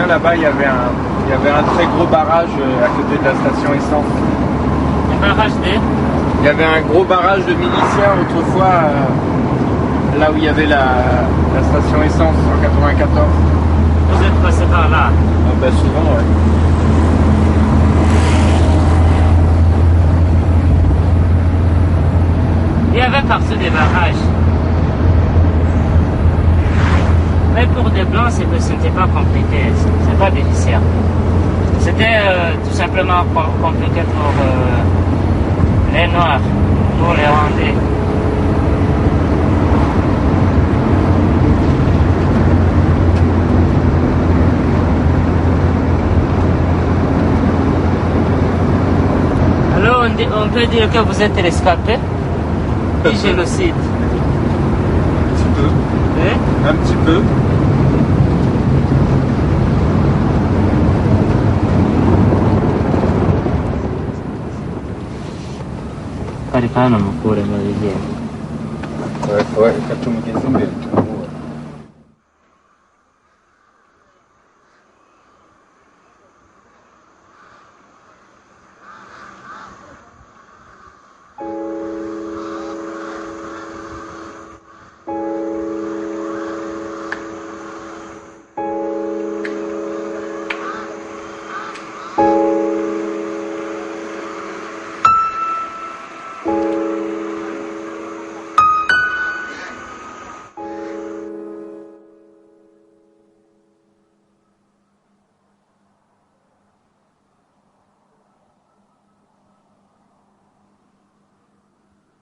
souviens, là-bas, il y avait un très gros barrage à côté de la station essence. Un barrage Il y avait un gros barrage de miliciens autrefois, là où il y avait la station essence en 94. Vous êtes passé par là? Bah souvent, ouais. Il y avait partout des barrages. Mais pour des blancs, ce n'était pas compliqué, c'est pas difficile. C'était tout simplement compliqué pour les Noirs, pour les Rwandais. Alors on peut dire que vous êtes rescapé du génocide. Un petit peu. Hein? Un petit peu. Karikana mukure mu bigenda. Ouais, reka tumugeze imbere tumubura.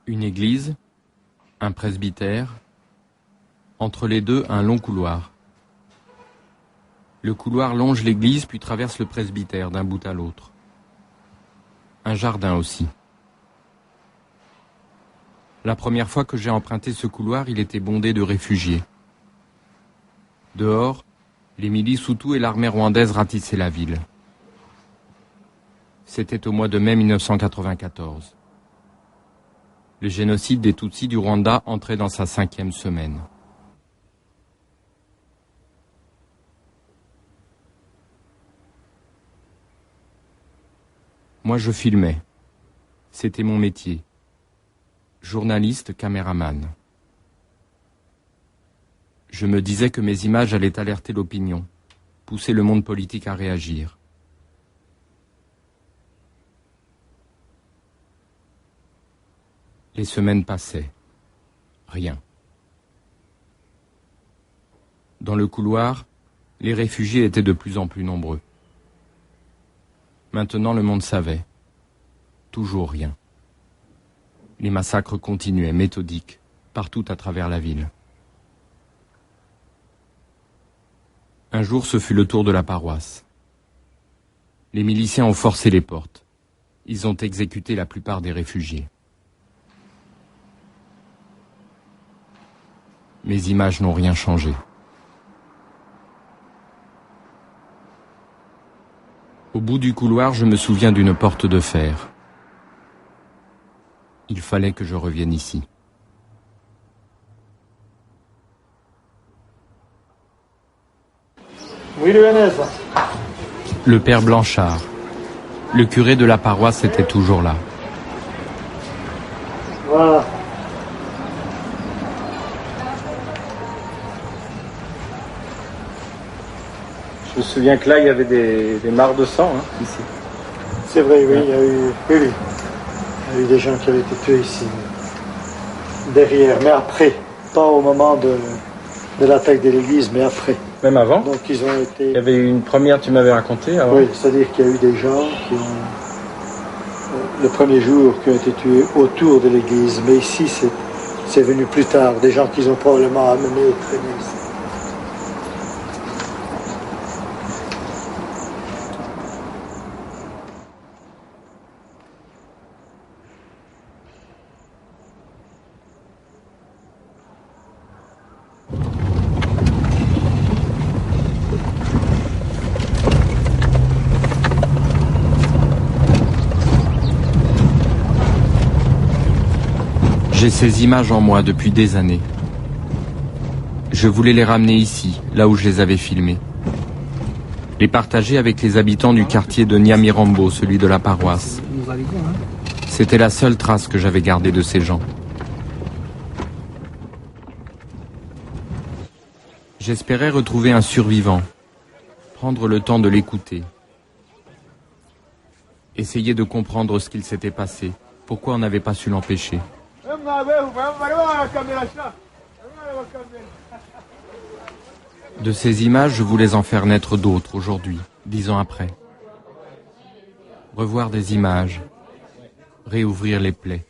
Une église, un presbytère, entre les deux un long couloir. Le couloir longe l'église puis traverse le presbytère d'un bout à l'autre. Un jardin aussi. La première fois que j'ai emprunté ce couloir, il était bondé de réfugiés. Dehors, les milices Hutus et l'armée rwandaise ratissaient la ville. C'était au mois de mai 1994. Le génocide des Tutsis du Rwanda entrait dans sa 5e semaine. Moi, je filmais. C'était mon métier. Journaliste, caméraman. Je me disais que mes images allaient alerter l'opinion, pousser le monde politique à réagir. Les semaines passaient. Rien. Dans le couloir, les réfugiés étaient de plus en plus nombreux. Maintenant, le monde savait. Toujours rien. Les massacres continuaient, méthodiques, partout à travers la ville. Un jour, ce fut le tour de la paroisse. Les miliciens ont forcé les portes. Ils ont exécuté la plupart des réfugiés. Mes images n'ont rien changé. Au bout du couloir, je me souviens d'une porte de fer. Il fallait que je revienne ici. Le père Blanchard, le curé de la paroisse, était toujours là. Voilà. Je me souviens que là, il y avait des mares de sang, ici. C'est vrai, oui, il y a eu, oui, oui. Il y a eu des gens qui avaient été tués ici, derrière, mais après, pas au moment de l'attaque de l'église, mais après. Même avant? Donc ils ont été... Il y avait eu une première, tu m'avais raconté avant? Oui, c'est-à-dire qu'il y a eu des gens qui ont, le premier jour, qui ont été tués autour de l'église, mais ici, c'est venu plus tard, des gens qu'ils ont probablement amenés et traînés ici. J'ai ces images en moi depuis des années. Je voulais les ramener ici, là où je les avais filmées. les partager avec les habitants du quartier de Nyamirambo, celui de la paroisse. C'était la seule trace que j'avais gardée de ces gens. J'espérais retrouver un survivant, prendre le temps de l'écouter, essayer de comprendre ce qu'il s'était passé, pourquoi on n'avait pas su l'empêcher. De ces images, je voulais en faire naître d'autres aujourd'hui, 10 ans après. Revoir des images, réouvrir les plaies.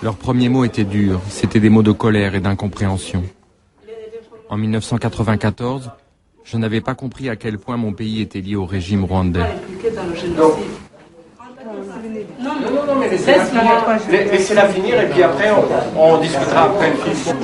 Leurs premiers mots étaient durs, c'étaient des mots de colère et d'incompréhension. En 1994, je n'avais pas compris à quel point mon pays était lié au régime rwandais. Non, mais laissez-la finir et puis après on discutera après le film.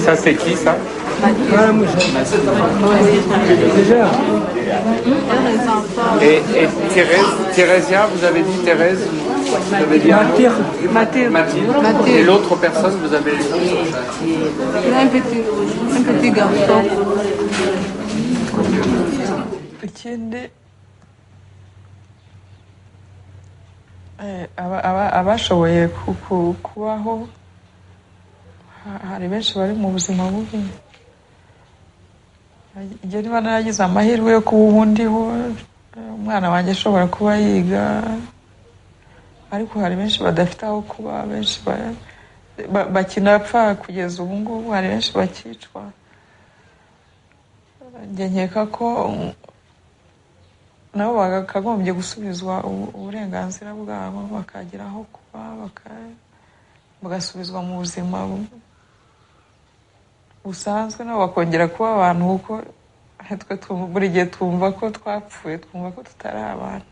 Ça c'est qui ça? Et Thérésia, vous avez dit Thérèse? Vous avez dit Mathilde. Et l'autre personne, vous avez dit? Un petit garçon. Ikindi abashoboye kubaho hari benshi bari mu buzima bubi. Igihe niba naragize amahirwe yo kuba ubu ndiho, umwana wanjye ashobora kuba yiga, ariko hari benshi badafite aho kuba, benshi bakinapfa kugeza ubu ngubu, hari benshi bakicwa. Njye nkeka ko nabo bakagombye gusubizwa uburenganzira bwabo, bakagira aho kuba, bagasubizwa mu buzima busanzwe, nabo bakongera kuba abantu, kuko buri gihe twumva ko twapfuye, twumva ko tutari abantu.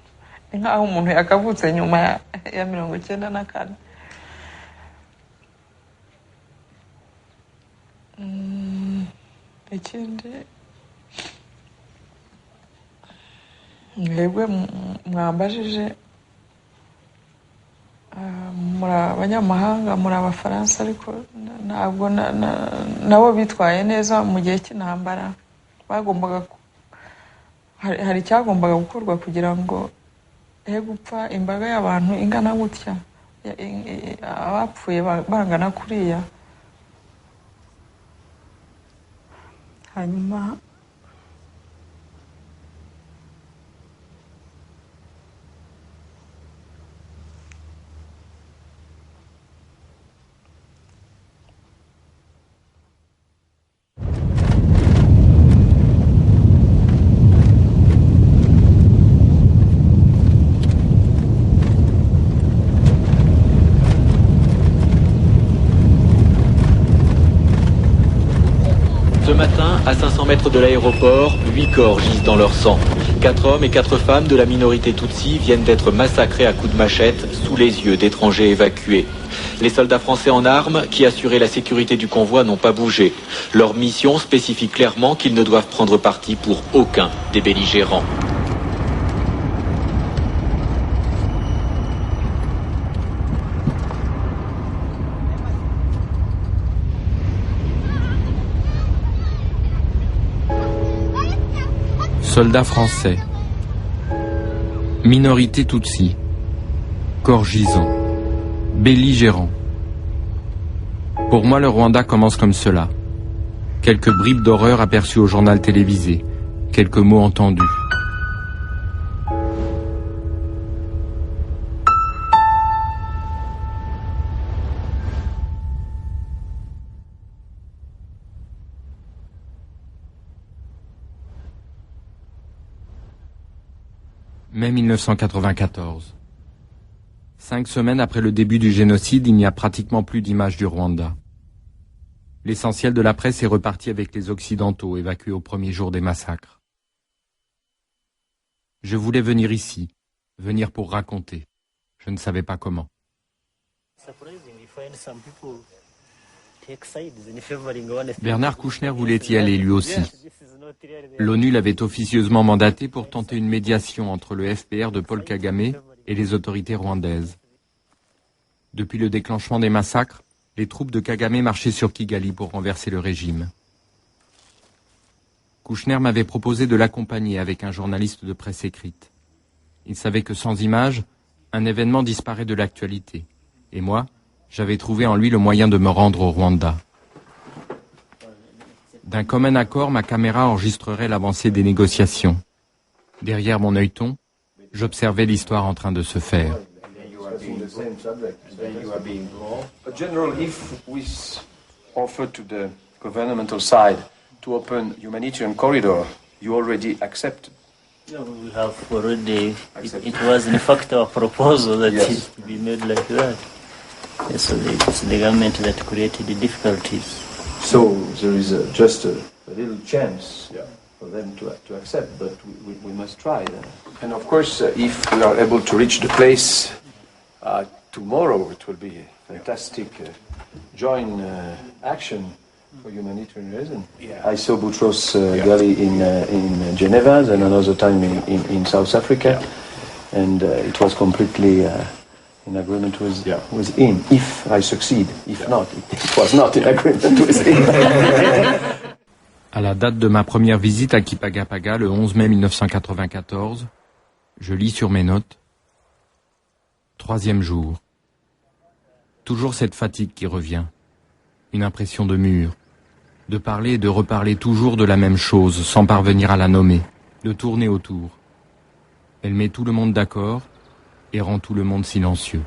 Ni nk'aho umuntu yakavutse nyuma ya 94. Ikindi mwebwe mwambajije, muri abanyamahanga, muri abafaransa, ariko ntabwo nabo bitwaye neza mu gihe cy'intambara. Hari icyagombaga gukorwa kugira ngo he gupfa imbaga y'abantu ingana gutya, abapfuye bangana kuriya. Hanyuma Ce matin, à 500 mètres de l'aéroport, 8 corps gisent dans leur sang. 4 hommes et 4 femmes de la minorité Tutsi viennent d'être massacrés à coups de machette sous les yeux d'étrangers évacués. Les soldats français en armes qui assuraient la sécurité du convoi n'ont pas bougé. Leur mission spécifie clairement qu'ils ne doivent prendre parti pour aucun des belligérants. Soldats français, minorité Tutsi, corps gisant, belligérants. Pour moi, le Rwanda commence comme cela. Quelques bribes d'horreur aperçues au journal télévisé, quelques mots entendus. Mai 1994. 5 semaines après le début du génocide, il n'y a pratiquement plus d'images du Rwanda. L'essentiel de la presse est reparti avec les Occidentaux, évacués au premier jour des massacres. Je voulais venir ici, venir pour raconter. Je ne savais pas comment. Bernard Kouchner voulait y aller lui aussi. L'ONU l'avait officieusement mandaté pour tenter une médiation entre le FPR de Paul Kagame et les autorités rwandaises. Depuis le déclenchement des massacres, les troupes de Kagame marchaient sur Kigali pour renverser le régime. Kouchner m'avait proposé de l'accompagner avec un journaliste de presse écrite. Il savait que sans images, un événement disparaît de l'actualité. Et moi, j'avais trouvé en lui le moyen de me rendre au Rwanda. D'un commun accord, ma caméra enregistrerait l'avancée des négociations. Derrière mon œilleton, j'observais l'histoire en train de se faire. General, if we offer to the governmental side to open humanitarian corridor, you already accepted? No, we have already. It was in fact our proposal that Yes. it be made like that. Yes, so it's the government that created the difficulties. So there is just a little chance for them to accept, but we must try. And of course, if we are able to reach the place tomorrow, it will be a fantastic joint action for humanitarian reason. I saw Boutros Ghali in Geneva and another time in South Africa, and it was completely in agreement with him. If I succeed, if not, it was not in agreement with him. À la date de ma première visite à Kipagapaga, le 11 mai 1994, je lis sur mes notes. 3e jour. Toujours cette fatigue qui revient. Une impression de mur. De parler et de reparler toujours de la même chose, sans parvenir à la nommer. De tourner autour. Elle met tout le monde d'accord et rend tout le monde silencieux.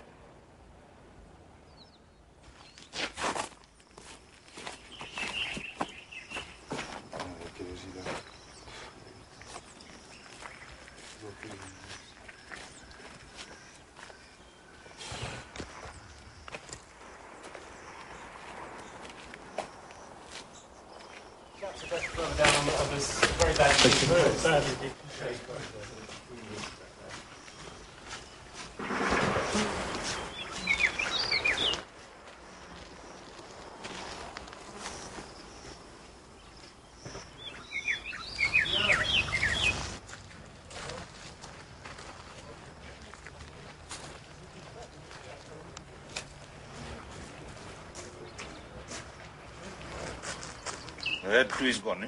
Red crew is gone, eh?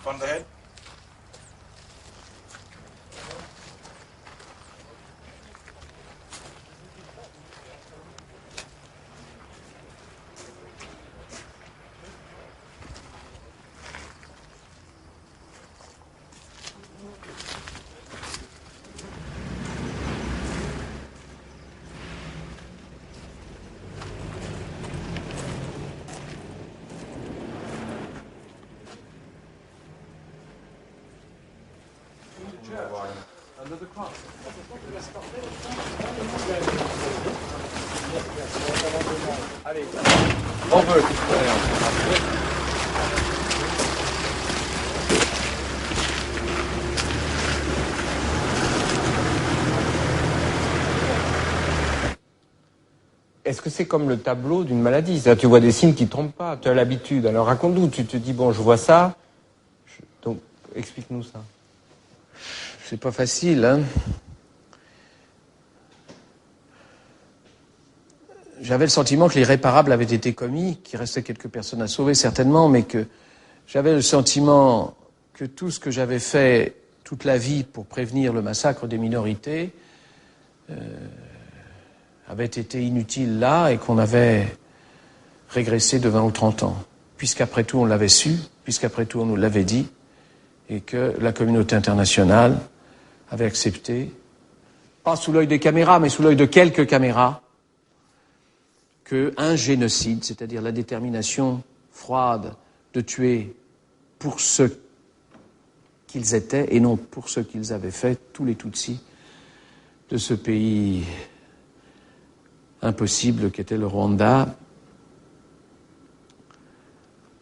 On the head. Under the cross. Allez, on veut. Est-ce que c'est comme le tableau d'une maladie? C'est-à-dire, tu vois des signes qui ne trompent pas, tu as l'habitude. Alors raconte-nous, tu te dis, bon, je vois ça, donc explique-nous ça. C'est pas facile, hein. J'avais le sentiment que l'irréparable avait été commis, qu'il restait quelques personnes à sauver certainement, mais que j'avais le sentiment que tout ce que j'avais fait toute la vie pour prévenir le massacre des minorités avait été inutile là et qu'on avait régressé de 20 ou 30 ans. Puisqu'après tout on l'avait su, puisqu'après tout on nous l'avait dit, et que la communauté internationale avait accepté, pas sous l'œil des caméras, mais sous l'œil de quelques caméras, qu'un génocide, c'est-à-dire la détermination froide de tuer pour ce qu'ils étaient et non pour ce qu'ils avaient fait, tous les Tutsis de ce pays impossible qu'était le Rwanda,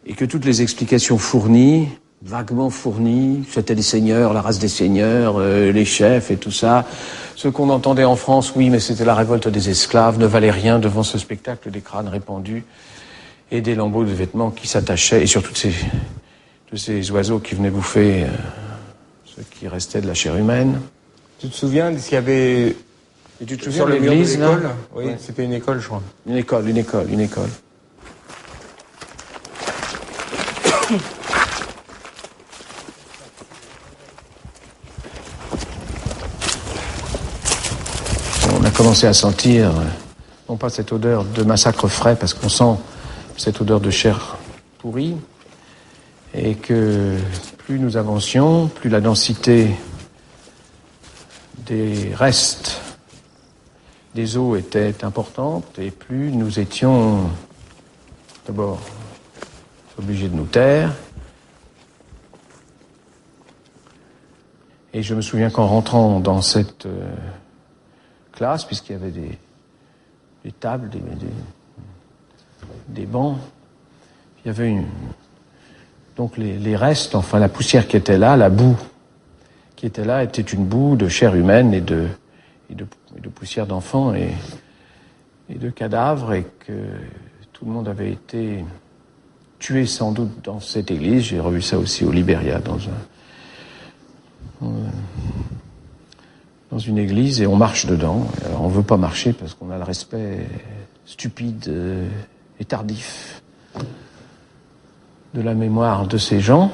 et que toutes les explications fournies, vaguement fournies, c'était les seigneurs, la race des seigneurs, les chefs et tout ça, ce qu'on entendait en France, oui, mais c'était la révolte des esclaves, ne valait rien devant ce spectacle des crânes répandus et des lambeaux de vêtements qui s'attachaient, et surtout de ces oiseaux qui venaient bouffer ce qui restait de la chair humaine. Tu te souviens de ce qu'il y avait et tu te souviens sur de le mur de l'église, là? l'école? Oui, ouais. C'était une école, je crois. Une école. On a commencé à sentir, non pas cette odeur de massacre frais, parce qu'on sent cette odeur de chair pourrie, et que plus nous avancions, plus la densité des restes des eaux était importante, et plus nous étions d'abord obligés de nous taire. Et je me souviens qu'en rentrant dans cette classe, puisqu'il y avait des tables, des bancs, il y avait donc les restes, enfin la poussière qui était là, la boue qui était là, était une boue de chair humaine et de poussière d'enfants et de cadavres, et que tout le monde avait été tué sans doute dans cette église. J'ai revu ça aussi au Libéria, dans une église, et on marche dedans. Alors on veut pas marcher parce qu'on a le respect stupide et tardif de la mémoire de ces gens.